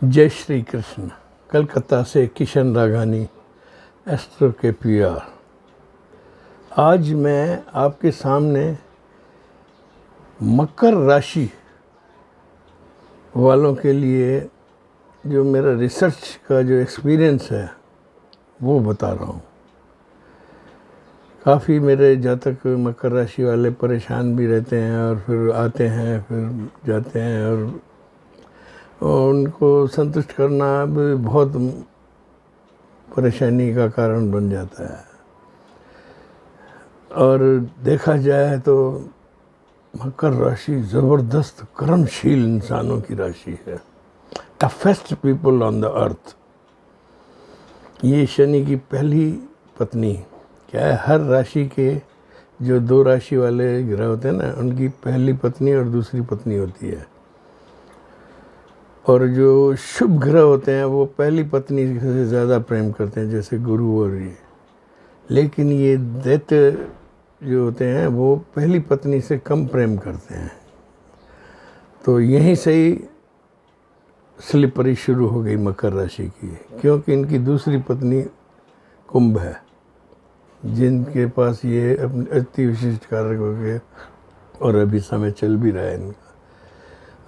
जय श्री कृष्ण। कलकत्ता से किशन राघानी, एस्ट्रो के पीआर। आज मैं आपके सामने मकर राशि वालों के लिए जो मेरा रिसर्च का जो एक्सपीरियंस है वो बता रहा हूँ। काफ़ी मेरे जातक मकर राशि वाले परेशान भी रहते हैं और फिर आते हैं फिर जाते हैं और उनको संतुष्ट करना भी बहुत परेशानी का कारण बन जाता है। और देखा जाए तो मकर राशि ज़बरदस्त कर्मशील इंसानों की राशि है, toughest people on the earth. ये शनि की पहली पत्नी क्या है, हर राशि के जो दो राशि वाले ग्रह होते हैं ना, उनकी पहली पत्नी और दूसरी पत्नी होती है। और जो शुभ ग्रह होते हैं वो पहली पत्नी से ज़्यादा प्रेम करते हैं, जैसे गुरु और ये। लेकिन ये दैत्य जो होते हैं वो पहली पत्नी से कम प्रेम करते हैं। तो यहीं से ही स्लिपरी शुरू हो गई मकर राशि की, क्योंकि इनकी दूसरी पत्नी कुंभ है, जिनके पास ये अपने अति विशिष्ट कारक हो गए और अभी समय चल भी रहा है इनका।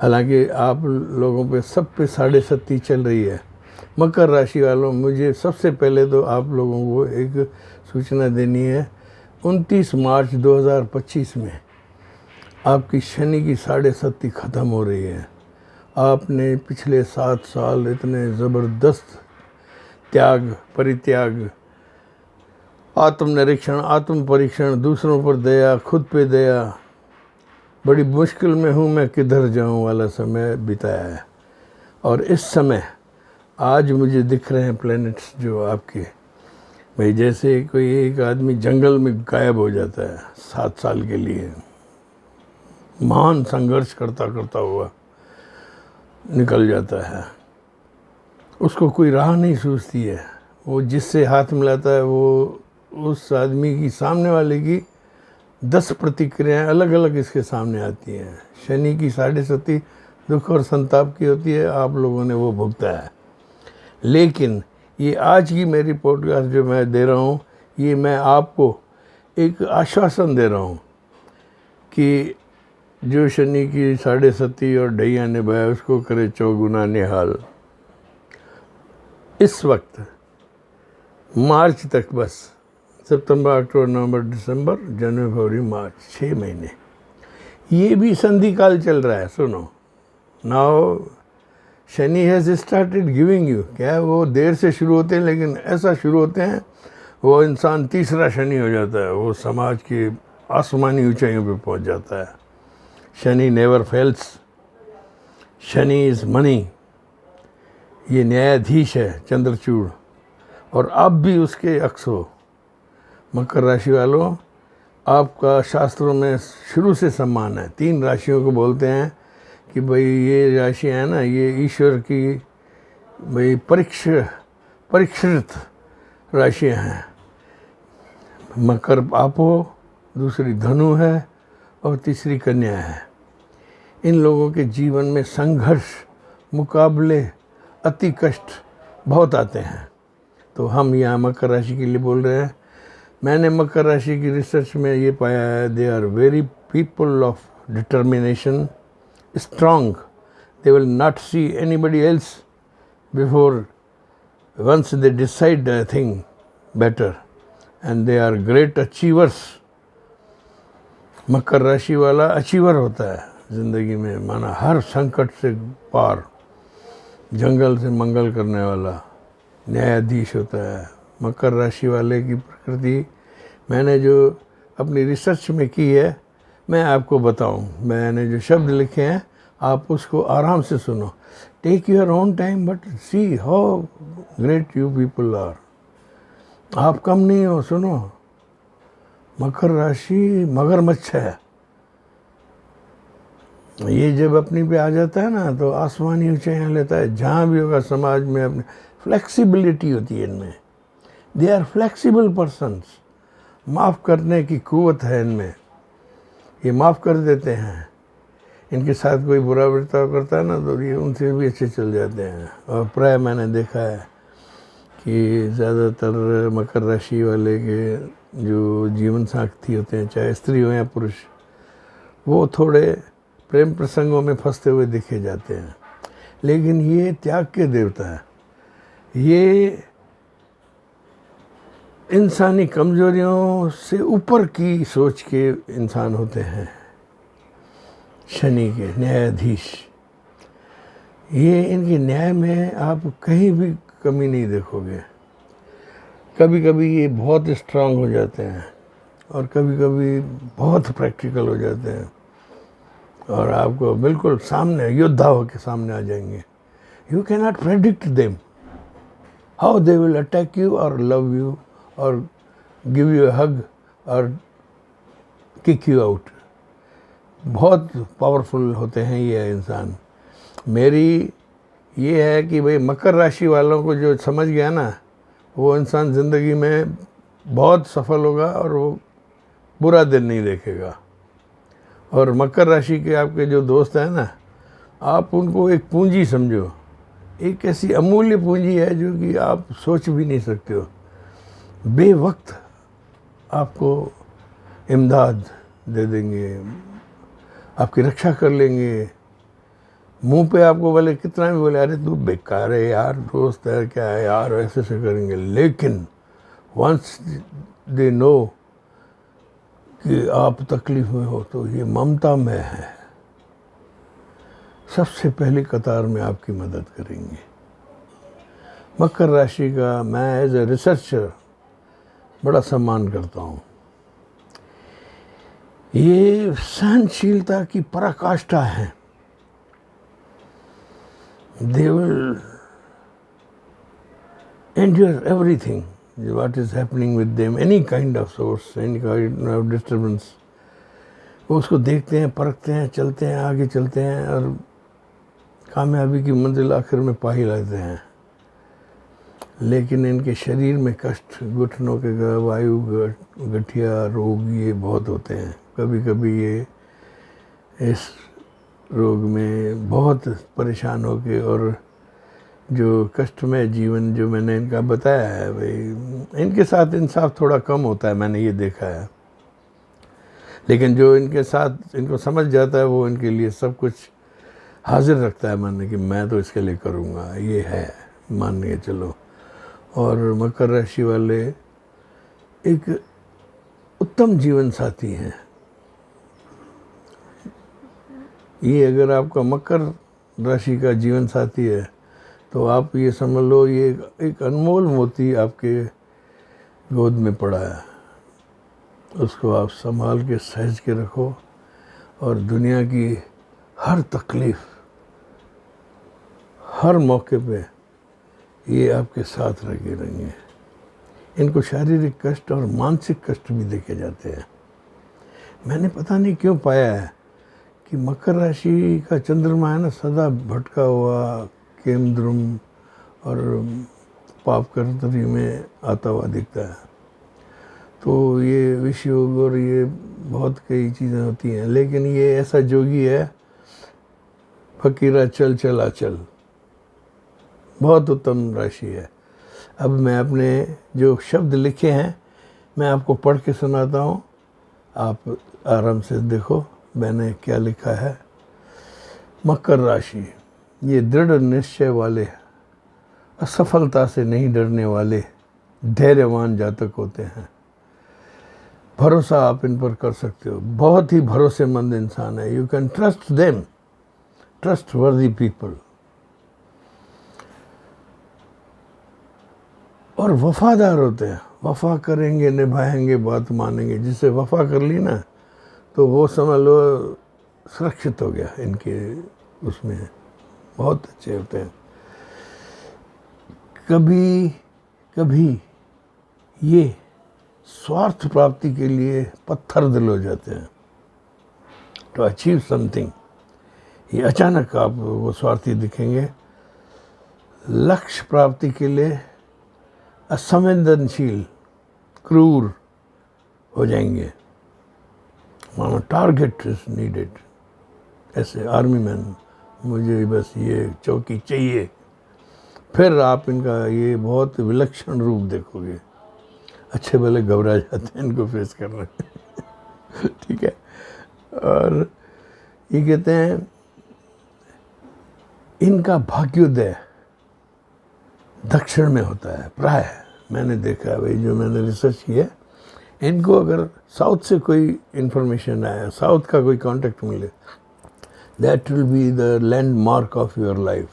हालांकि आप लोगों पे सब पे 7.5 चल रही है। मकर राशि वालों, मुझे सबसे पहले तो आप लोगों को एक सूचना देनी है। 29 मार्च 2025 में आपकी शनि की 7.5 ख़त्म हो रही है। आपने पिछले 7 साल इतने ज़बरदस्त त्याग, परित्याग, आत्मनिरीक्षण, आत्म परीक्षण, दूसरों पर दया, खुद पे दया, बड़ी मुश्किल में हूँ मैं किधर जाऊँ वाला समय बिताया है। और इस समय आज मुझे दिख रहे हैं प्लैनेट्स जो आपके, भाई जैसे कोई एक आदमी जंगल में गायब हो जाता है 7 साल के लिए, महान संघर्ष करता करता हुआ निकल जाता है, उसको कोई राह नहीं सूझती है। वो जिससे हाथ मिलाता है वो उस आदमी की, सामने वाले की 10 प्रतिक्रियाएं अलग अलग इसके सामने आती हैं। शनि की 7.5 दुख और संताप की होती है, आप लोगों ने वो भुगता है। लेकिन ये आज की मेरी पॉडकास्ट जो मैं दे रहा हूँ, ये मैं आपको एक आश्वासन दे रहा हूँ कि जो शनि की 7.5 और ढैया निभाए उसको करे चौगुना निहाल। इस वक्त मार्च तक, बस सितंबर, अक्टूबर, नवंबर, दिसंबर, जनवरी, फरवरी, मार्च, 6 महीने ये भी संधि काल चल रहा है। सुनो, now Shani has started giving you. क्या है, वो देर से शुरू होते हैं लेकिन ऐसा शुरू होते हैं वो इंसान तीसरा शनि हो जाता है, वो समाज की आसमानी ऊंचाइयों पे पहुंच जाता है। Shani never fails, Shani is money. ये न्यायाधीश है, चंद्रचूड़, और आप भी उसके अक्स हो। मकर राशि वालों, आपका शास्त्रों में शुरू से सम्मान है। 3 राशियों को बोलते हैं कि भाई ये राशियाँ हैं ना, ये ईश्वर की भाई परीक्षित राशियाँ हैं। मकर आप हो, दूसरी धनु है और तीसरी कन्या है। इन लोगों के जीवन में संघर्ष, मुकाबले, अति कष्ट बहुत आते हैं। तो हम यहाँ मकर राशि के लिए बोल रहे हैं। मैंने मकर राशि की रिसर्च में ये पाया है, they are very people of determination, strong, they will not see anybody else before once they decide the thing better, and they are great achievers. मकर राशि वाला अचीवर होता है ज़िंदगी में, माना हर संकट से पार, जंगल से मंगल करने वाला न्यायाधीश होता है। मकर राशि वाले की प्रकृति मैंने जो अपनी रिसर्च में की है, मैं आपको बताऊं। मैंने जो शब्द लिखे हैं आप उसको आराम से सुनो, take your own time, but see how great you people are. आप कम नहीं हो। सुनो, मकर राशि मगरमच्छ है। ये जब अपनी पे आ जाता है ना तो आसमानी ऊंचाइयाँ लेता है। जहाँ भी होगा समाज में अपनी फ्लेक्सिबिलिटी होती है इनमें। दे आर फ्लेक्सिबल पर्सन्स, माफ़ करने की कुव्वत है इनमें, ये माफ़ कर देते हैं। इनके साथ कोई बुरा बर्ताव करता है ना तो ये उनसे भी अच्छे चल जाते हैं। और प्राय मैंने देखा है कि ज़्यादातर मकर राशि वाले के जो जीवन साथी होते हैं, चाहे स्त्री हो या पुरुष, वो थोड़े प्रेम प्रसंगों में फंसते हुए दिखे जाते हैं। लेकिन ये त्याग के देवता है, ये इंसानी कमजोरियों से ऊपर की सोच के इंसान होते हैं। शनि के न्यायाधीश, ये इनके न्याय में आप कहीं भी कमी नहीं देखोगे। कभी कभी ये बहुत स्ट्रांग हो जाते हैं और कभी कभी बहुत प्रैक्टिकल हो जाते हैं और आपको बिल्कुल सामने योद्धा होकर सामने आ जाएंगे। You can not predict them how they will attack you और लव यू और गिव यू अ हग और किक यू आउट। बहुत पावरफुल होते हैं ये इंसान। मेरी ये है कि भाई मकर राशि वालों को जो समझ गया ना, वो इंसान ज़िंदगी में बहुत सफल होगा और वो बुरा दिन नहीं देखेगा। और मकर राशि के आपके जो दोस्त हैं ना, आप उनको एक पूंजी समझो, एक ऐसी अमूल्य पूंजी है जो कि आप सोच भी नहीं सकते हो। बेवक्त आपको इमदाद दे देंगे, आपकी रक्षा कर लेंगे। मुंह पे आपको बोले कितना भी बोले, अरे तू बेकार है यार, दोस्त है क्या है यार, ऐसे से करेंगे। लेकिन वंस दे नो कि आप तकलीफ में हो तो ये ममता में है, सबसे पहली कतार में आपकी मदद करेंगे। मकर राशि का मैं एज ए रिसर्चर बड़ा सम्मान करता हूँ। ये सहनशीलता की पराकाष्ठा है। They will endure everything what is happening with them, any kind of source, any kind of disturbance. वो उसको देखते हैं, परखते हैं, चलते हैं, आगे चलते हैं और कामयाबी की मंजिल आखिर में पा ही लेते हैं। लेकिन इनके शरीर में कष्ट, घुटनों के वायु गठिया रोग ये बहुत होते हैं। कभी कभी ये इस रोग में बहुत परेशान होके, और जो कष्टमय जीवन जो मैंने इनका बताया है, भाई इनके साथ इंसाफ थोड़ा कम होता है, मैंने ये देखा है। लेकिन जो इनके साथ इनको समझ जाता है वो इनके लिए सब कुछ हाजिर रखता है, मानने कि मैं तो इसके लिए करूँगा, ये है, मान के चलो। और मकर राशि वाले एक उत्तम जीवन साथी हैं। ये अगर आपका मकर राशि का जीवन साथी है तो आप ये समझ लो ये एक अनमोल मोती आपके गोद में पड़ा है। उसको आप संभाल के सहज के रखो और दुनिया की हर तकलीफ़, हर मौके पे ये आपके साथ लगे रहेंगे। इनको शारीरिक कष्ट और मानसिक कष्ट भी देखे जाते हैं। मैंने पता नहीं क्यों पाया है कि मकर राशि का चंद्रमा है ना, सदा भटका हुआ केमद्रुम और पाप कर्तरी में आता हुआ दिखता है। तो ये विषयोग और ये बहुत कई चीज़ें होती हैं, लेकिन ये ऐसा जोगी है, फकीरा चल चला चल, बहुत उत्तम राशि है। अब मैं अपने जो शब्द लिखे हैं मैं आपको पढ़ के सुनाता हूँ, आप आराम से देखो मैंने क्या लिखा है। मकर राशि, ये दृढ़ निश्चय वाले, असफलता से नहीं डरने वाले धैर्यवान जातक होते हैं। भरोसा आप इन पर कर सकते हो, बहुत ही भरोसेमंद इंसान है। You can trust them, trust वर्दी पीपल। और वफादार होते हैं, वफा करेंगे, निभाएंगे, बात मानेंगे। जिसे वफा कर ली ना तो वो समझ लो सुरक्षित हो गया। इनके उसमें बहुत अच्छे होते हैं। कभी कभी ये स्वार्थ प्राप्ति के लिए पत्थर दिल हो जाते हैं, टू अचीव समथिंग। ये अचानक आप वो स्वार्थी दिखेंगे। लक्ष्य प्राप्ति के लिए असंवेदनशील, क्रूर हो जाएंगे। मानो टारगेट इज नीडेड। ऐसे आर्मी मैन, मुझे बस ये चौकी चाहिए। फिर आप इनका ये बहुत विलक्षण रूप देखोगे। अच्छे भले घबरा जाते हैं इनको फेस करने ठीक है। और ये कहते हैं इनका भाग्योदय दक्षिण में होता है प्राय। मैंने देखा है भाई, जो मैंने रिसर्च किया, इनको अगर साउथ से कोई इन्फॉर्मेशन आया, साउथ का कोई कांटेक्ट मिले, that will be the landmark of your life.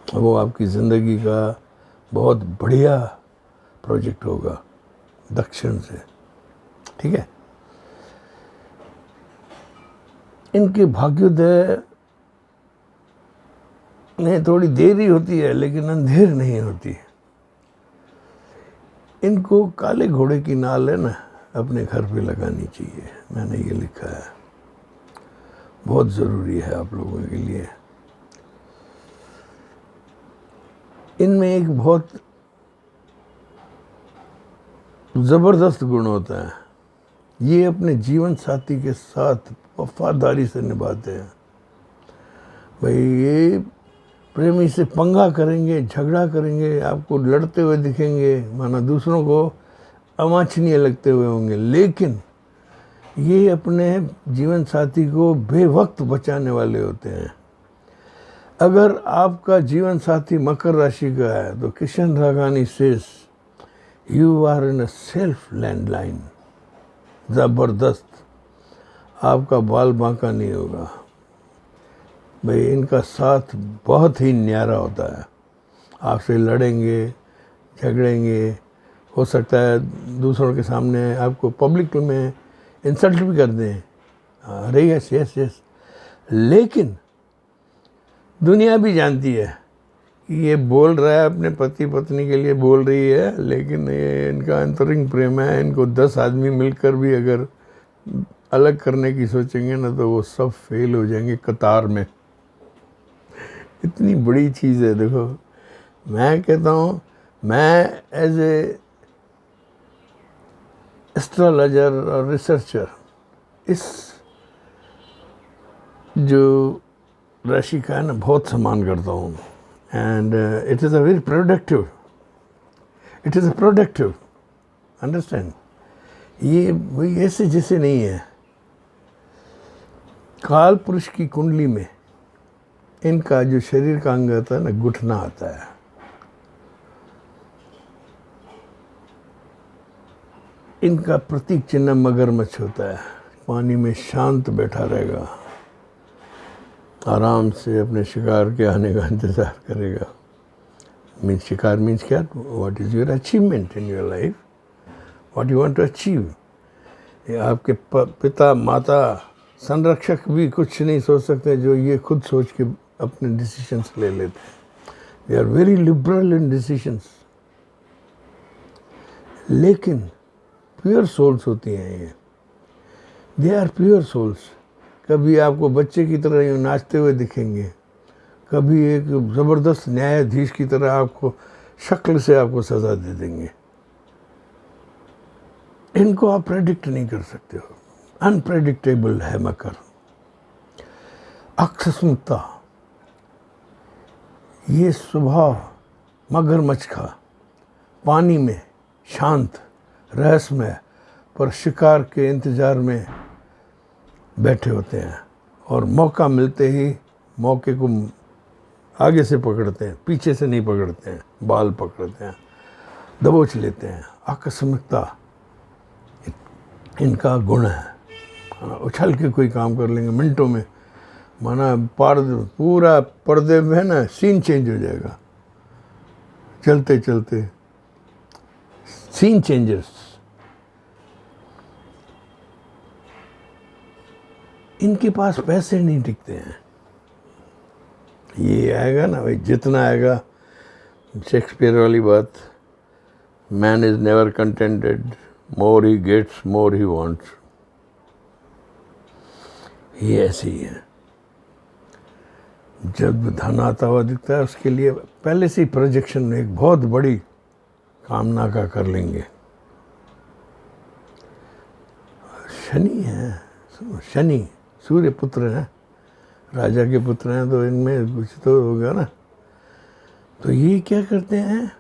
वो आपकी ज़िंदगी का बहुत बढ़िया प्रोजेक्ट होगा दक्षिण से, ठीक है। इनके भाग्योदय में थोड़ी देरी होती है लेकिन अंधेर नहीं होती। इनको काले घोड़े की नाल है ना अपने घर पे लगानी चाहिए, मैंने ये लिखा है, बहुत ज़रूरी है आप लोगों के लिए। इनमें एक बहुत ज़बरदस्त गुण होता है, ये अपने जीवन साथी के साथ वफादारी से निभाते हैं। भाई ये प्रेमी से पंगा करेंगे, झगड़ा करेंगे, आपको लड़ते हुए दिखेंगे, माना दूसरों को अवांछनीय लगते हुए होंगे, लेकिन ये अपने जीवन साथी को बेवक्त बचाने वाले होते हैं। अगर आपका जीवन साथी मकर राशि का है तो Kishan Raghani says you are in a self landline. ज़बरदस्त, आपका बाल बांका नहीं होगा भाई। इनका साथ बहुत ही न्यारा होता है, आपसे लड़ेंगे, झगड़ेंगे, हो सकता है दूसरों के सामने आपको पब्लिक में इंसल्ट भी कर दें, अरे यस यस यस, लेकिन दुनिया भी जानती है कि ये बोल रहा है अपने पति पत्नी के लिए बोल रही है, लेकिन ये इनका अंतरिंग प्रेम है। इनको 10 आदमी मिलकर भी अगर अलग करने की सोचेंगे ना तो वो सब फेल हो जाएंगे कतार में। इतनी बड़ी चीज़ है। देखो, मैं कहता हूँ, मैं एज ए एस्ट्रोलॉजर और रिसर्चर इस जो राशि का है ना बहुत सम्मान करता हूँ। And it is a very productive, it is a productive, understand. ये वही ऐसे जैसे नहीं है। काल पुरुष की कुंडली में इनका जो शरीर का अंग आता है ना, घुटना आता है। इनका प्रतीक चिन्ह मगरमच्छ होता है, पानी में शांत बैठा रहेगा, आराम से अपने शिकार के आने का इंतज़ार करेगा। मीन्स शिकार मीन्स क्या? What is your achievement in your life, what you want to achieve. ये आपके पिता माता संरक्षक भी कुछ नहीं सोच सकते जो ये खुद सोच के अपने डिसीजंस ले लेते हैं। They are very liberal in decisions, लेकिन प्योर सोल्स होती हैं ये, दे आर प्योर सोल्स। कभी आपको बच्चे की तरह यूँ नाचते हुए दिखेंगे, कभी एक ज़बरदस्त न्यायाधीश की तरह आपको शक्ल से आपको सज़ा दे देंगे। इनको आप प्रेडिक्ट नहीं कर सकते हो, अनप्रेडिक्टेबल है मकर। आकस्मिकता, ये स्वभाव मगरमच्छ का, पानी में शांत रहस्यमय पर शिकार के इंतज़ार में बैठे होते हैं, और मौका मिलते ही मौके को आगे से पकड़ते हैं, पीछे से नहीं पकड़ते हैं, बाल पकड़ते हैं, दबोच लेते हैं। आकस्मिकता इनका गुण है। उछल के कोई काम कर लेंगे मिनटों में, माना पूरा पर्दे में ना सीन चेंज हो जाएगा, चलते चलते सीन चेंजर्स। इनके पास पैसे नहीं टिकते हैं। ये आएगा ना भाई, जितना आएगा, शेक्सपियर वाली बात, man is never contented, more he gets more he wants. ये ऐसे ही है। जब धन आता हुआ दिखता है उसके लिए पहले से ही प्रोजेक्शन एक बहुत बड़ी कामना का कर लेंगे। शनि है, शनि सूर्य पुत्र हैं, राजा के पुत्र हैं, तो इनमें कुछ तो होगा ना। तो ये क्या करते हैं,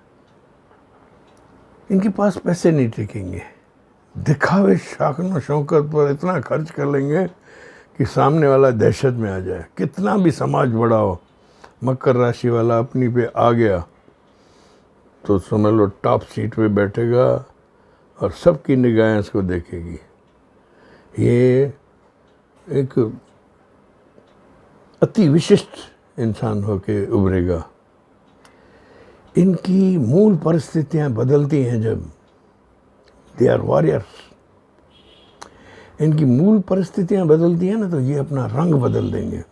इनके पास पैसे नहीं टिकेंगे, दिखावे शान शौकत पर इतना खर्च कर लेंगे कि सामने वाला दहशत में आ जाए। कितना भी समाज बड़ा हो, मकर राशि वाला अपनी पे आ गया तो समझ लो टॉप सीट पे बैठेगा और सबकी निगाहें इसको देखेगी। ये एक अति विशिष्ट इंसान होके उभरेगा। इनकी मूल परिस्थितियां बदलती हैं जब, दे आर वॉरियर्स, इनकी मूल परिस्थितियां बदलती हैं ना, तो ये अपना रंग बदल देंगे।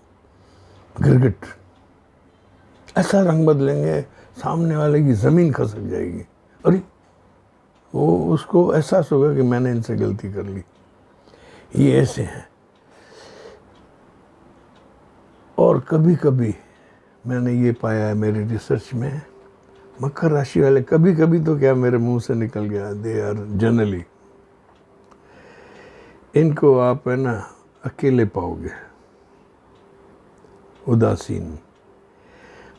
गिरगिट ऐसा रंग बदलेंगे, सामने वाले की ज़मीन खसक जाएगी। अरे वो उसको एहसास होगा कि मैंने इनसे गलती कर ली। ये ऐसे हैं। और कभी कभी मैंने ये पाया है मेरी रिसर्च में, मकर राशि वाले कभी कभी तो क्या मेरे मुंह से निकल गया, दे आर जनरली, इनको आप है ना अकेले पाओगे, उदासीन,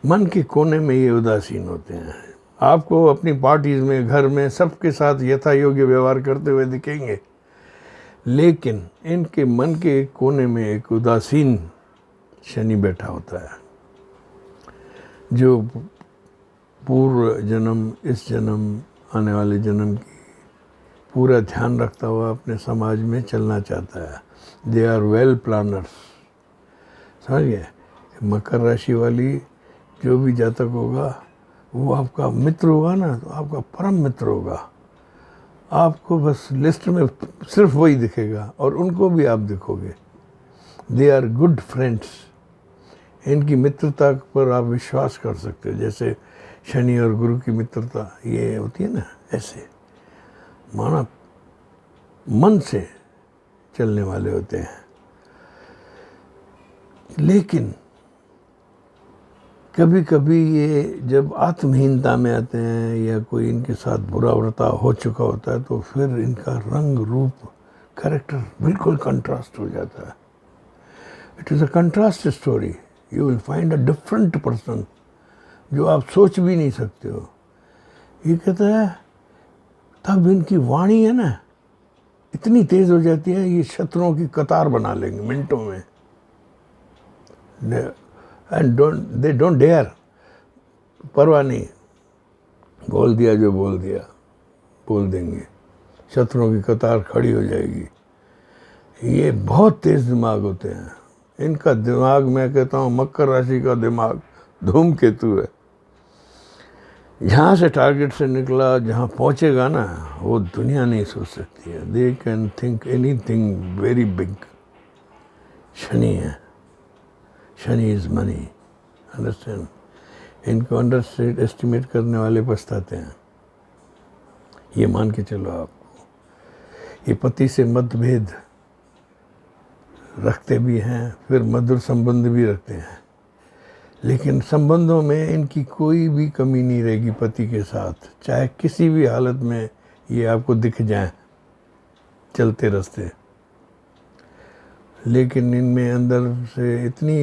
मन के कोने में ये उदासीन होते हैं। आपको अपनी पार्टीज में, घर में सबके साथ यथा योग्य व्यवहार करते हुए दिखेंगे, लेकिन इनके मन के कोने में एक उदासीन शनि बैठा होता है, जो पूर्व जन्म, इस जन्म, आने वाले जन्म की पूरा ध्यान रखता हुआ अपने समाज में चलना चाहता है। दे आर वेल प्लानर्स, समझ गए। मकर राशि वाली जो भी जातक होगा वो आपका मित्र होगा ना, तो आपका परम मित्र होगा। आपको बस लिस्ट में सिर्फ वही दिखेगा और उनको भी आप दिखोगे। दे आर गुड फ्रेंड्स, इनकी मित्रता पर आप विश्वास कर सकते हो। जैसे शनि और गुरु की मित्रता ये होती है ना, ऐसे माना मन से चलने वाले होते हैं। लेकिन कभी कभी ये जब आत्महीनता में आते हैं या कोई इनके साथ बुरा बर्ताव हो चुका होता है, तो फिर इनका रंग रूप, कैरेक्टर बिल्कुल कंट्रास्ट हो जाता है। It is a contrast story. You will find a different person जो आप सोच भी नहीं सकते हो। ये कहता है तब इनकी वाणी है ना इतनी तेज हो जाती है, ये शत्रुओं की कतार बना लेंगे मिनटों में। एंड दे डोंट डेयर, परवाह नहीं, बोल दिया जो बोल दिया, बोल देंगे, शत्रुओं की कतार खड़ी हो जाएगी। ये बहुत तेज दिमाग होते हैं। इनका दिमाग, मैं कहता हूँ मकर राशि का दिमाग धूमकेतु है। यहाँ से टारगेट से निकला जहाँ पहुँचेगा ना, वो दुनिया नहीं सोच सकती है। They can think anything very big. Shani है, शनि इज़ मनी, अंडरस्टैंड। इनको अंडर एस्टिमेट करने वाले पछताते हैं। ये मान के चलो आपको। ये पति से मतभेद रखते भी हैं, फिर मधुर संबंध भी रखते हैं, लेकिन संबंधों में इनकी कोई भी कमी नहीं रहेगी पति के साथ, चाहे किसी भी हालत में ये आपको दिख जाए चलते रास्ते। लेकिन इनमें अंदर से इतनी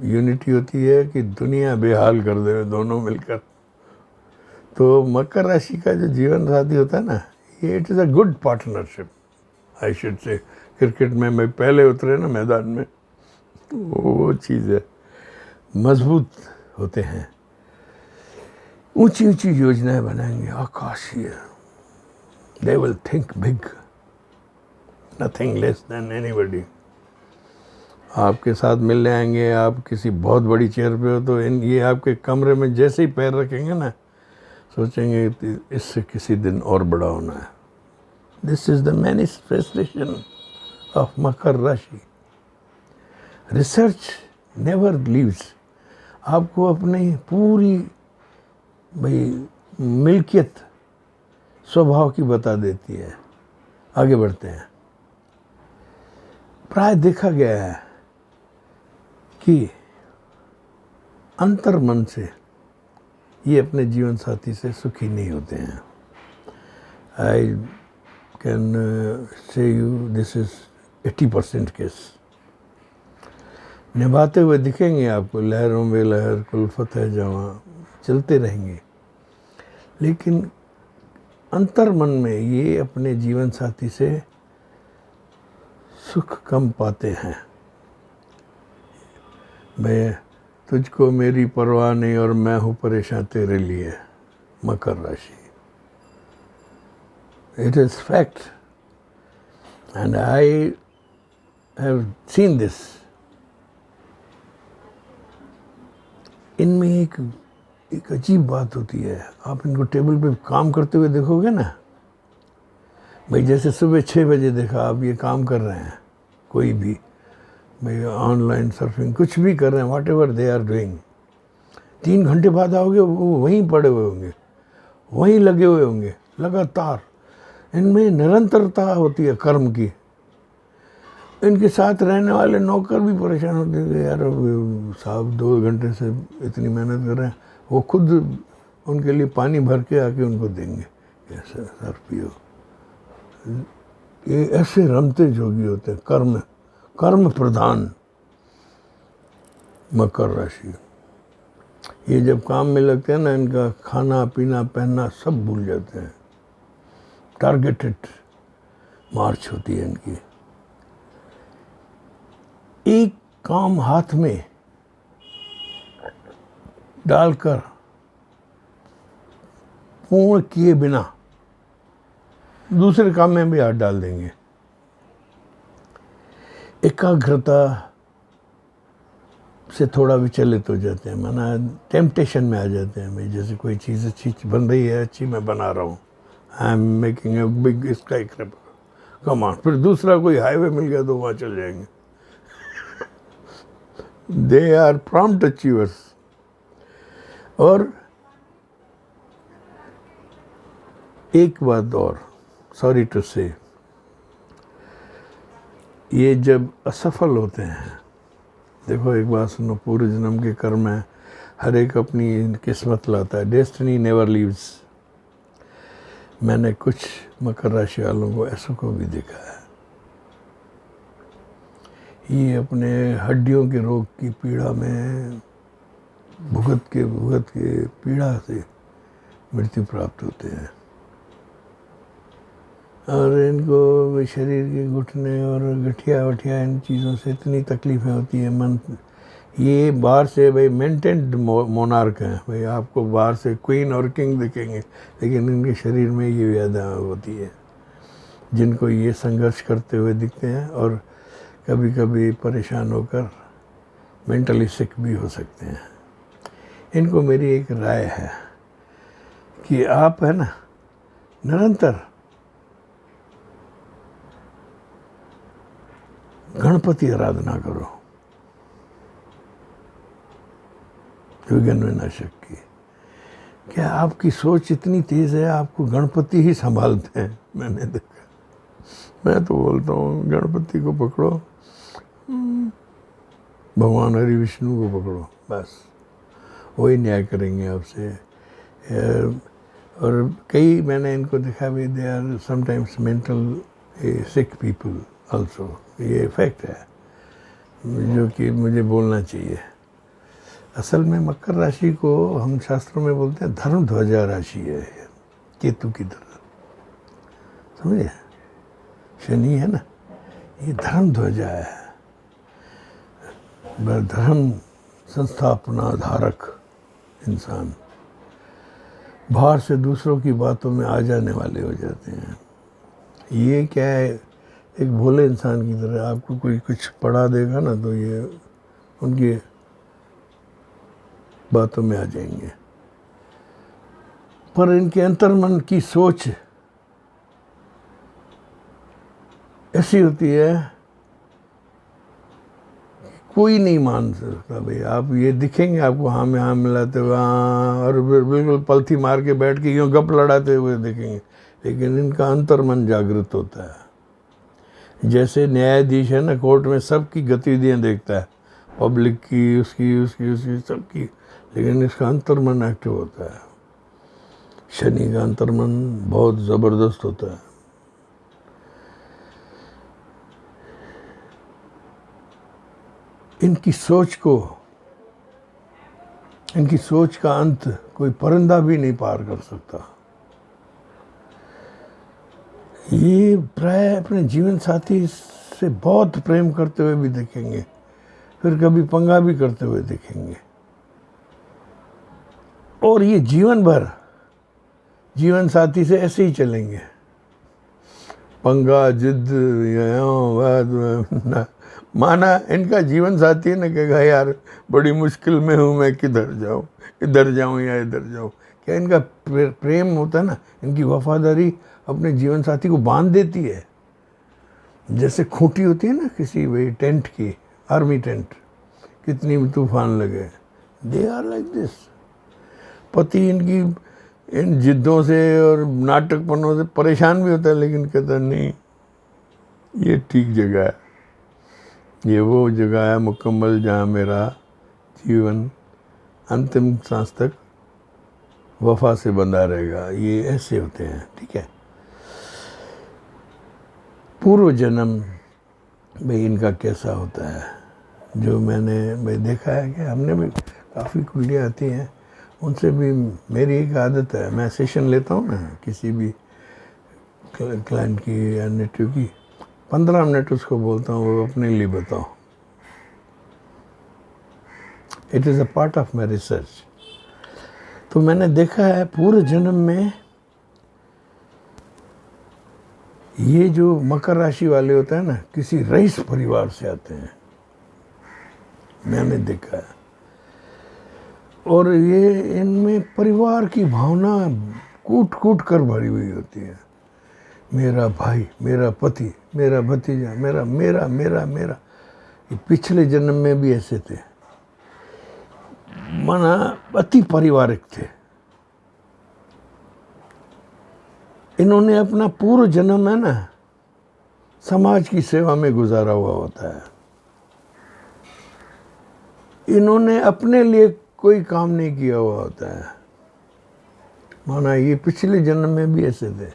यूनिटी होती है कि दुनिया बेहाल कर दे दोनों मिलकर। तो मकर राशि का जो जीवन साथी होता है ना, ये it is a good partnership, I should say. Cricket में मैं पहले उतरे ना मैदान में, वो चीज़ है। मजबूत होते हैं, ऊंची ऊंची योजनाएं बनाएंगे, आकाशीय। They will think big, nothing less than anybody. आपके साथ मिलने आएंगे, आप किसी बहुत बड़ी चेयर पे हो तो ये आपके कमरे में जैसे ही पैर रखेंगे ना, सोचेंगे इससे किसी दिन और बड़ा होना है। This is the manifestation of Makar rashi. Research never leaves, आपको अपनी पूरी मिल्कियत स्वभाव की बता देती है। आगे बढ़ते हैं। प्राय देखा गया है कि अंतर मन से ये अपने जीवन साथी से सुखी नहीं होते हैं। I can say you this is 80% case. निभाते हुए दिखेंगे आपको, लहरों में लहर कुल्फत है जवां, चलते रहेंगे। लेकिन अंतर मन में ये अपने जीवन साथी से सुख कम पाते हैं। मैं तुझको मेरी परवाह नहीं और मैं हूँ परेशान तेरे लिए। मकर राशि। It is fact and I have seen this. इनमें एक अजीब बात होती है। आप इनको टेबल पे काम करते हुए देखोगे ना, भाई जैसे सुबह 6 बजे देखा आप ये काम कर रहे हैं, कोई भी भाई ऑनलाइन सर्फिंग कुछ भी कर रहे हैं, whatever they are doing, 3 घंटे बाद आओगे वो वहीं पड़े हुए होंगे, वहीं लगे हुए होंगे लगातार। इनमें निरंतरता होती है कर्म की। इनके साथ रहने वाले नौकर भी परेशान होते हैं, यार साहब 2 घंटे से इतनी मेहनत कर रहे हैं, वो खुद उनके लिए पानी भर के आके उनको देंगे, ऐसा सर पियो। ये ऐसे रमते जोगी होते हैं, कर्म प्रधान मकर राशि। ये जब काम में लगते हैं ना, इनका खाना पीना पहनना सब भूल जाते हैं। टारगेटेड मार्च होती है इनकी। एक काम हाथ में डालकर पूर्ण किए बिना दूसरे काम में भी हाथ डाल देंगे। एकाग्रता से थोड़ा विचलित हो जाते हैं, माना टेम्पटेशन में आ जाते हैं। भाई जैसे कोई चीज़ अच्छी बन रही है, अच्छी मैं बना रहा हूँ, I am making a big skyscraper, come on, फिर दूसरा कोई हाईवे मिल गया तो वहाँ चल जाएंगे। They are prompt achievers. और एक बात और, सॉरी टू से, ये जब असफल होते हैं, देखो एक बात सुनो, पूरे जन्म के कर्म है, हर एक अपनी किस्मत लाता है, डेस्टिनी नेवर लीव्स। मैंने कुछ मकर राशि वालों को ऐसों को भी देखा है, ये अपने हड्डियों के रोग की पीड़ा में भुगत के पीड़ा से मृत्यु प्राप्त होते हैं। और इनको शरीर के घुटने और गठिया वठिया इन चीज़ों से इतनी तकलीफ़ें होती है। मन, ये बाहर से भाई मेंटेन्ड मोनार्क हैं, भाई आपको बाहर से क्वीन और किंग दिखेंगे, लेकिन इनके शरीर में ये व्याधा होती है, जिनको ये संघर्ष करते हुए दिखते हैं और कभी कभी परेशान होकर मेंटली सिक भी हो सकते हैं। इनको मेरी एक राय है कि आप है ना, निरंतर गणपति आराधना करो, विघ्न विनाशक की। क्या आपकी सोच इतनी तेज है, आपको गणपति ही संभालते हैं, मैंने देखा। मैं तो बोलता हूँ गणपति को पकड़ो, भगवान हरि विष्णु को पकड़ो, बस वही न्याय करेंगे आपसे। और कई मैंने इनको देखा भी, they are sometimes mental sick people also. ये फैक्ट है जो कि मुझे बोलना चाहिए। असल में मकर राशि को हम शास्त्रों में बोलते हैं धर्म ध्वजा राशि है, केतु की तरह, समझे? शनि है ना, ये धर्म ध्वजा है, धर्म संस्थापना धारक इंसान। बाहर से दूसरों की बातों में आ जाने वाले हो जाते हैं। ये क्या है, एक भोले इंसान की तरह आपको कोई कुछ पढ़ा देगा ना तो ये उनकी बातों में आ जाएंगे। पर इनके अंतर्मन की सोच ऐसी होती है, कोई नहीं मान सकता। भाई आप ये दिखेंगे आपको हाँ में हाँ मिलाते हुए, हाँ, और बिल्कुल पलथी मार के बैठ के यूँ गप लड़ाते हुए दिखेंगे, लेकिन इनका अंतर्मन जागृत होता है। जैसे न्यायाधीश है ना, कोर्ट में सबकी गतिविधियाँ देखता है, पब्लिक की, उसकी सबकी, लेकिन इसका अंतर्मन एक्टिव होता है। शनि का अंतर्मन बहुत ज़बरदस्त होता है। इनकी सोच का अंत कोई परिंदा भी नहीं पार कर सकता। ये प्राय अपने जीवन साथी से बहुत प्रेम करते हुए भी देखेंगे, फिर कभी पंगा भी करते हुए देखेंगे, और ये जीवन भर जीवन साथी से ऐसे ही चलेंगे, पंगा जिद माना इनका जीवन साथी ने कहेगा यार बड़ी मुश्किल में हूँ, मैं किधर जाऊँ, इधर जाऊँ या इधर जाऊँ। क्या इनका प्रेम होता है ना, इनकी वफादारी अपने जीवन साथी को बांध देती है। जैसे खूंटी होती है ना किसी भाई टेंट की, आर्मी टेंट, कितनी भी तूफान लगे, दे आर लाइक दिस। पति इनकी इन जिद्दों से और नाटकपनों से परेशान भी होता है, लेकिन कहता नहीं ये ठीक जगह है, ये वो जगह है मुकम्मल जहाँ मेरा जीवन अंतिम सांस तक वफा से बंधा रहेगा। ये ऐसे होते हैं, ठीक है। पूर्व जन्म भाई इनका कैसा होता है, जो मैंने भाई देखा है कि हमने भी काफ़ी कुंडलियाँ आती हैं, उनसे भी मेरी एक आदत है, मैं सेशन लेता हूँ ना किसी भी क्लाइंट की या नेटिव की, 15 मिनट उसको बोलता हूँ वो अपने लिए बताओ। It is a part of my research. तो मैंने देखा है पूर्व जन्म में ये जो मकर राशि वाले होते हैं ना, किसी रईस परिवार से आते हैं, मैंने देखा है। और ये इनमें परिवार की भावना कूट कूट कर भरी हुई होती है। मेरा भाई, मेरा पति, मेरा भतीजा, मेरा मेरा मेरा मेरा। ये पिछले जन्म में भी ऐसे थे, माना अति पारिवारिक थे। इन्होंने अपना पूर्व जन्म है ना समाज की सेवा में गुजारा हुआ होता है। इन्होंने अपने लिए कोई काम नहीं किया हुआ होता है, माना ये पिछले जन्म में भी ऐसे थे।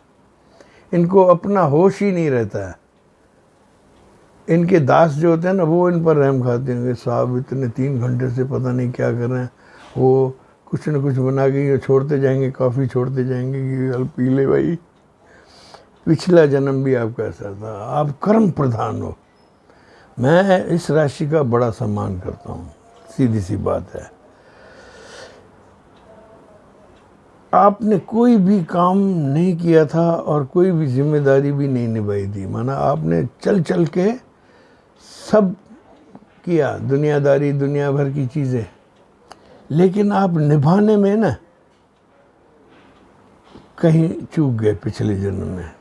इनको अपना होश ही नहीं रहता है। इनके दास जो होते हैं ना, वो इन पर रहम खाते हैं, साहब इतने 3 घंटे से पता नहीं क्या कर रहे हैं, वो कुछ न कुछ बना के ये छोड़ते जाएंगे, कॉफ़ी छोड़ते जाएंगे कि पी ले भाई। पिछला जन्म भी आपका ऐसा था, आप कर्म प्रधान हो। मैं इस राशि का बड़ा सम्मान करता हूँ, सीधी सी बात है। आपने कोई भी काम नहीं किया था और कोई भी जिम्मेदारी भी नहीं निभाई थी, माना आपने चल चल के सब किया, दुनियादारी, दुनिया भर की चीज़ें, लेकिन आप निभाने में ना कहीं चूक गए पिछले जन्म में।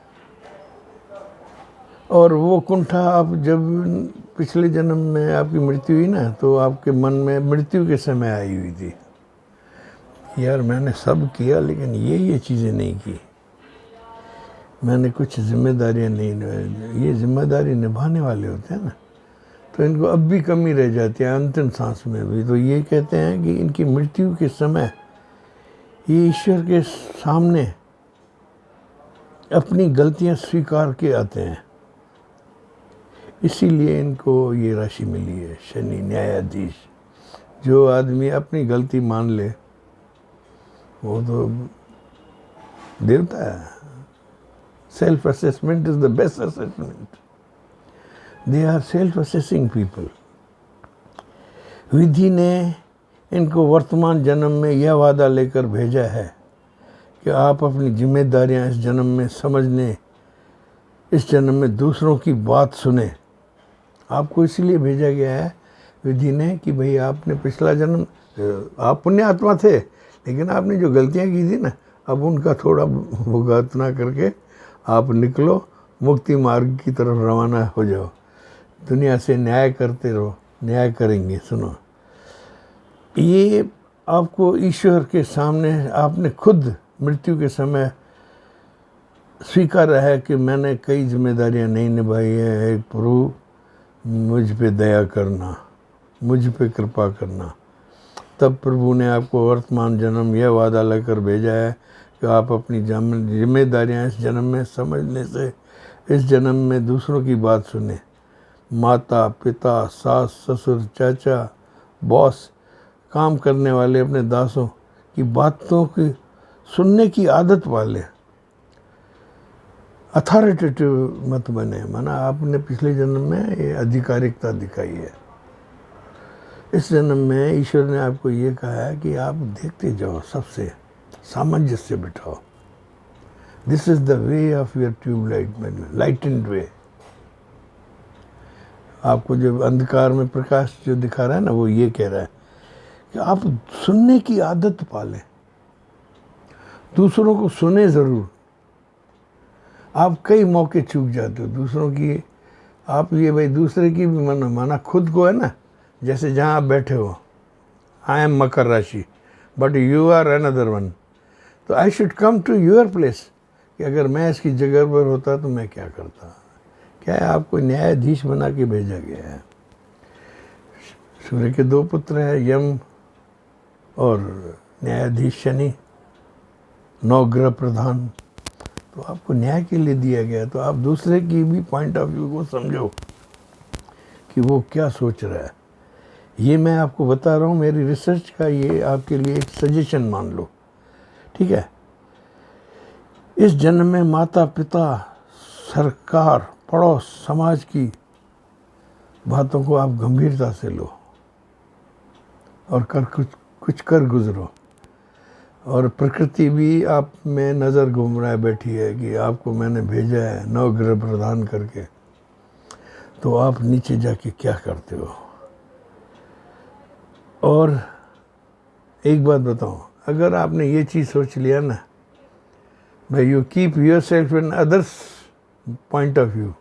और वो कुंठा आप जब पिछले जन्म में आपकी मृत्यु हुई ना, तो आपके मन में मृत्यु के समय आई हुई थी, यार मैंने सब किया लेकिन ये चीज़ें नहीं की, मैंने कुछ जिम्मेदारियां नहीं निभाई। ये जिम्मेदारी निभाने वाले होते हैं ना, तो इनको अब भी कमी रह जाती है अंतिम सांस में भी। तो ये कहते हैं कि इनकी मृत्यु के समय ये ईश्वर के सामने अपनी गलतियां स्वीकार के आते हैं। इसीलिए इनको ये राशि मिली है, शनि न्यायाधीश। जो आदमी अपनी गलती मान ले वो तो देवता है। Self assessment is the best assessment. They are self assessing people. विधि ने इनको वर्तमान जन्म में यह वादा लेकर भेजा है कि आप अपनी जिम्मेदारियां इस जन्म में समझने, इस जन्म में दूसरों की बात सुने। आपको इसीलिए भेजा गया है विधि ने कि भाई आपने पिछला जन्म, आप पुण्य आत्मा थे, लेकिन आपने जो गलतियां की थी ना, अब उनका थोड़ा भुगतना करके आप निकलो, मुक्ति मार्ग की तरफ रवाना हो जाओ। दुनिया से न्याय करते रहो, न्याय करेंगे। सुनो, ये आपको ईश्वर के सामने आपने खुद मृत्यु के समय स्वीकार है कि मैंने कई जिम्मेदारियां नहीं निभाई है, एक प्रभु मुझ पे दया करना, मुझ पे कृपा करना। तब प्रभु ने आपको वर्तमान जन्म यह वादा लेकर भेजा है कि आप अपनी जिम्मेदारियां इस जन्म में समझने से इस जन्म में दूसरों की बात सुने, माता पिता, सास ससुर, चाचा, बॉस, काम करने वाले अपने दासों की बातों की सुनने की आदत वाले। अथॉरिटेटिव मत बने, माना आपने पिछले जन्म में ये आधिकारिकता दिखाई है, इस जन्म में ईश्वर ने आपको ये कहा है कि आप देखते जाओ, सबसे सामंजस्य बिठाओ। This is the way of your tubelight man, lightened way. आपको जो अंधकार में प्रकाश जो दिखा रहा है ना, वो ये कह रहा है कि आप सुनने की आदत पालें, दूसरों को सुने ज़रूर। आप कई मौके चूक जाते हो दूसरों की, आप ये भाई दूसरे की भी माना खुद को है ना, जैसे जहाँ आप बैठे हो, आई am Makar rashi but you are another one, तो I should come to your place, कि अगर मैं इसकी जगह पर होता तो मैं क्या करता। क्या है, आपको न्यायाधीश बना के भेजा गया है। सूर्य के दो पुत्र हैं, यम और न्यायाधीश शनि, 9 ग्रह प्रधान, तो आपको न्याय के लिए दिया गया है। तो आप दूसरे की भी पॉइंट ऑफ व्यू को समझो कि वो क्या सोच रहा है। ये मैं आपको बता रहा हूँ, मेरी रिसर्च का ये आपके लिए एक सजेशन मान लो, ठीक है। इस जन्म में माता पिता, सरकार, पड़ोस, समाज की बातों को आप गंभीरता से लो और कुछ कर गुजरो। और प्रकृति भी आप में नज़र घूम रहा है, बैठी है कि आपको मैंने भेजा है 9 ग्रह प्रदान करके, तो आप नीचे जाके क्या करते हो। और एक बात बताऊं, अगर आपने ये चीज़ सोच लिया ना, भाई you keep your self in others point of view,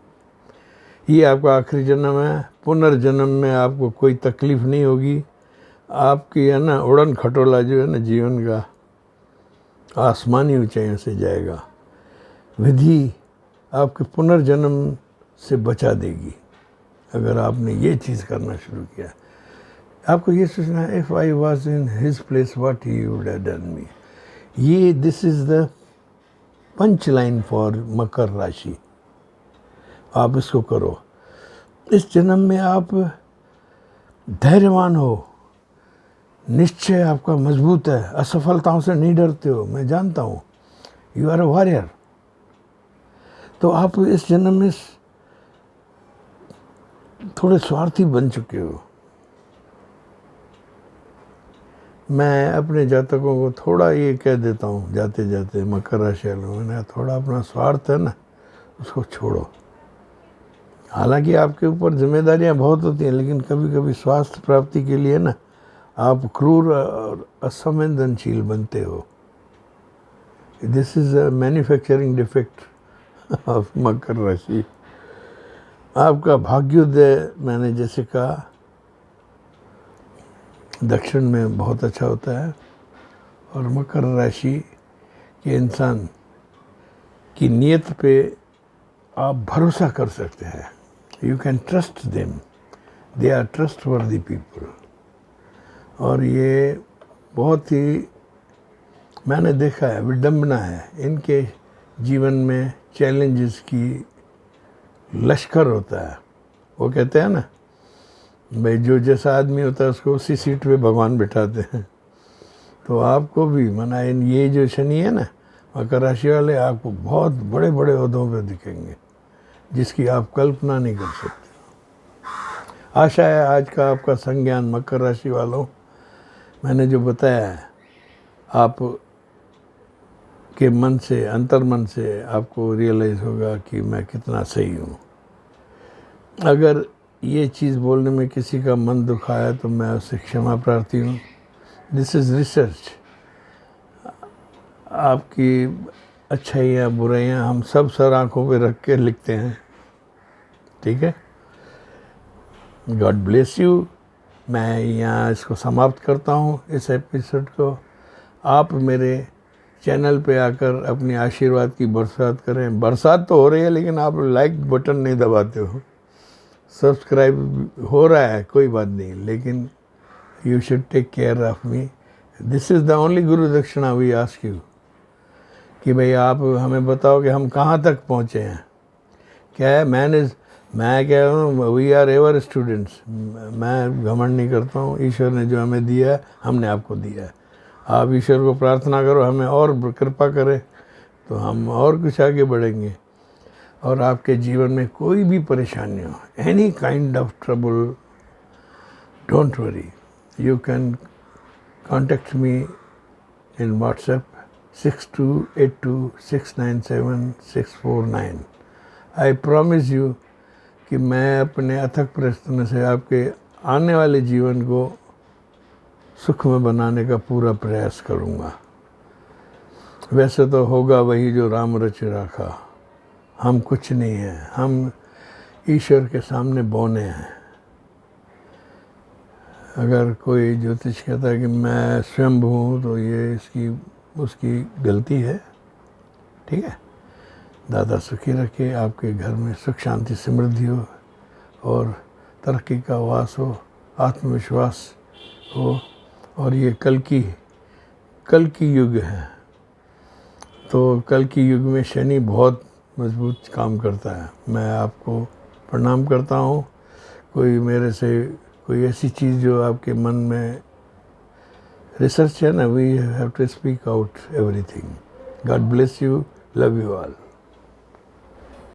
ये आपका आखिरी जन्म है, पुनर्जन्म में आपको कोई तकलीफ़ नहीं होगी, आपकी है ना उड़न खटोला जो है ना जीवन का, आसमानी ऊंचाइयों से जाएगा। विधि आपके पुनर्जन्म से बचा देगी अगर आपने ये चीज़ करना शुरू किया। आपको ये सोचना है, if I was in his place what he would have done me. ये this is the punch line for Makar rashi. आप इसको करो। इस जन्म में आप धैर्यवान हो, निश्चय आपका मजबूत है, असफलताओं से नहीं डरते हो, मैं जानता हूँ, यू आर अ वॉरियर। तो आप इस जन्म में थोड़े स्वार्थी बन चुके हो। मैं अपने जातकों को थोड़ा ये कह देता हूँ जाते जाते, मकर राशि वालों ने थोड़ा अपना स्वार्थ है ना उसको छोड़ो। हालांकि आपके ऊपर जिम्मेदारियाँ बहुत होती हैं, लेकिन कभी कभी स्वास्थ्य प्राप्ति के लिए ना आप क्रूर और असंवेदनशील बनते हो। This is a manufacturing defect of Makar rashi. आपका भाग्योदय मैंने जैसे कहा दक्षिण में बहुत अच्छा होता है, और मकर राशि के इंसान की नीयत पे आप भरोसा कर सकते हैं। You can trust them, they are trustworthy people. और ये बहुत ही मैंने देखा है, विडंबना है, इनके जीवन में चैलेंजेस की लश्कर होता है। वो कहते हैं ना भाई, जो जैसा आदमी होता है उसको उसी सीट पे भगवान बिठाते हैं। तो आपको भी माना ये जो शनि है ना मकर राशि वाले, आपको बहुत बड़े बड़े ओहदों पे दिखेंगे जिसकी आप कल्पना नहीं कर सकते। आशा है आज का आपका संज्ञान मकर राशि वालों, मैंने जो बताया है आप के मन से, अंतर्मन से आपको रियलाइज़ होगा कि मैं कितना सही हूँ। अगर ये चीज़ बोलने में किसी का मन दुखाया तो मैं उससे क्षमा प्रार्थी हूँ। This is research. आपकी अच्छाइयाँ बुराइयाँ हम सब सर आँखों पे रख के लिखते हैं, ठीक है। God bless you. मैं यहाँ इसको समाप्त करता हूँ इस एपिसोड को। आप मेरे चैनल पे आकर अपनी आशीर्वाद की बरसात करें। बरसात तो हो रही है लेकिन आप लाइक बटन नहीं दबाते हो। सब्सक्राइब हो रहा है, कोई बात नहीं, लेकिन you should take care of me. This is the only guru dakshina we ask you, कि भाई आप हमें बताओ कि हम कहाँ तक पहुँचे हैं। क्या है, मैन इज़ मैं कह रहा हूँ वी आर एवर स्टूडेंट्स। मैं घमंड नहीं करता हूँ, ईश्वर ने जो हमें दिया है हमने आपको दिया है। आप ईश्वर को प्रार्थना करो हमें और कृपा करें तो हम और कुछ आगे बढ़ेंगे। और आपके जीवन में कोई भी परेशानी हो, any kind of trouble, don't worry, you can contact me in WhatsApp 6282697649। I promise you कि मैं अपने अथक प्रयत्न से आपके आने वाले जीवन को सुख में बनाने का पूरा प्रयास करूँगा। वैसे तो होगा वही जो राम रच राखा, हम कुछ नहीं हैं, हम ईश्वर के सामने बौने हैं। अगर कोई ज्योतिष कहता है कि मैं स्वयं हूँ तो ये उसकी गलती है। ठीक है, दादा सुखी रखे, आपके घर में सुख शांति समृद्धि हो और तरक्की का वास हो, आत्मविश्वास हो। और ये कल की युग है, तो कल की युग में शनि बहुत मजबूत काम करता है। मैं आपको प्रणाम करता हूँ। कोई मेरे से कोई ऐसी चीज़ जो आपके मन में रिसर्च है ना, we have to speak out everything. God bless you, love you all.